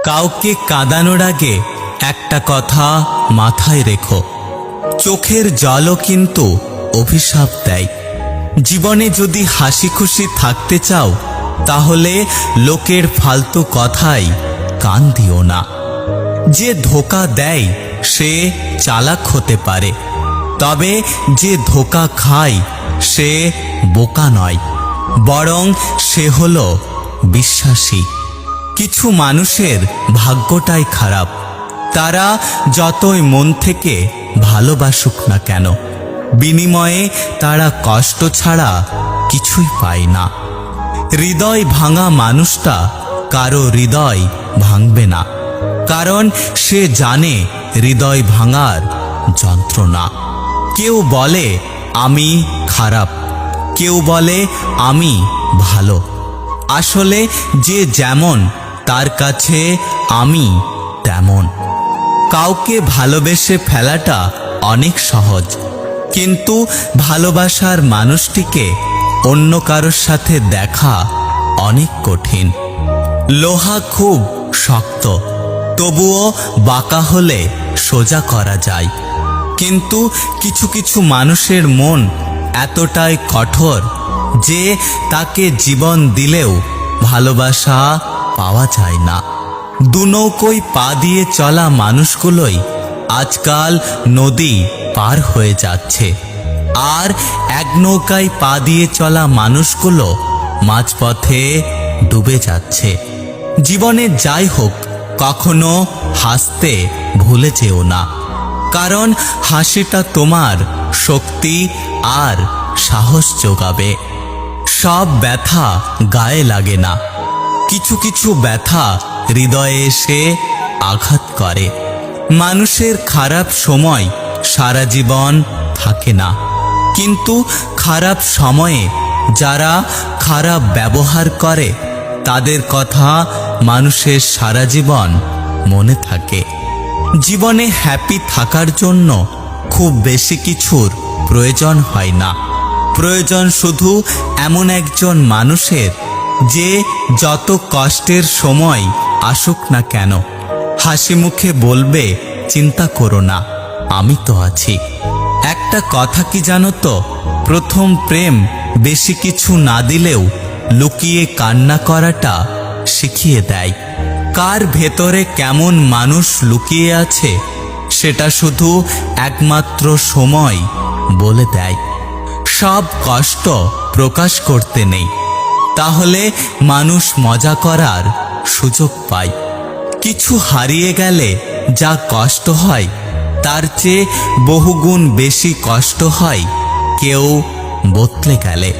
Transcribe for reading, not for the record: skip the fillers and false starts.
কাউকে কাঁদানোর আগে একটা কথা মাথায় রেখো, চোখের জলও কিন্তু অভিশাপ দেয়। জীবনে যদি হাসি খুশি থাকতে চাও তাহলে লোকের ফালতু কথায় কান দিও না। যে ধোঁকা দেয় সে চালাক হতে পারে, তবে যে ধোঁকা খায় সে বোকা নয়, বরং সে হলো বিশ্বাসী। কিছু মানুষের ভাগ্যটাই খারাপ, তারা যতই মন থেকে ভালোবাসুক না কেন, বিনিময়ে তারা কষ্ট ছাড়া কিছুই পায় না। হৃদয় ভাঙা মানুষটা কারো হৃদয় ভাঙবে না, কারণ সে জানে হৃদয় ভাঙার যন্ত্রণা। কেউ বলে আমি খারাপ, কেউ বলে আমি ভালো। আসলে যে যেমন তার কাছে আমি তেমন। কাউকে ভালোবেসে ফেলাটা অনেক সহজ, কিন্তু ভালোবাসার মানুষটিকে অন্য কারোর সাথে দেখা অনেক কঠিন। লোহা খুব শক্ত, তবুও বাঁকা হলে সোজা করা যায়, কিন্তু কিছু কিছু মানুষের মন এতটাই কঠোর যে তাকে জীবন দিলেও ভালোবাসা পাওয়া যায় না। দুনৌকোয় পা দিয়ে চলা মানুষগুলোই আজকাল নদী পার হয়ে যাচ্ছে, আর এক নৌকায় পা দিয়ে চলা মানুষগুলো মাঝপথে ডুবে যাচ্ছে। জীবনে যাই হোক, কখনো হাসতে ভুলে যেও না, কারণ হাসিটা তোমার শক্তি আর সাহস যোগাবে। সব ব্যথা গায়ে লাগে না, কিছু কিছু ব্যথা হৃদয়ে এসে আঘাত করে। মানুষের খারাপ সময় সারা জীবন থাকে না, কিন্তু খারাপ সময়ে যারা খারাপ ব্যবহার করে তাদের কথা মানুষের সারা জীবন মনে থাকে। জীবনে হ্যাপি থাকার জন্য খুব বেশি কিছুর প্রয়োজন হয় না, প্রয়োজন শুধু এমন একজন মানুষের যে যত কষ্টের সময় আসুক না কেন হাসি মুখে বলবে চিন্তা করো না, আমি তো আছি। একটা কথা কি জানো তো, প্রথম প্রেম বেশি কিছু না দিলেও লুকিয়ে কান্না করাটা শিখিয়ে দেয়। কার ভেতরে কেমন মানুষ লুকিয়ে আছে সেটা শুধু একমাত্র সময় বলে দেয়। সব কষ্ট প্রকাশ করতে নেই, তাহলে মানুষ মজা করার সুযোগ পায়। কিছু হারিয়ে গেলে যা কষ্ট হয় তার চেয়ে বহুগুণ বেশি কষ্ট হয় কেউ বদলে গেলে।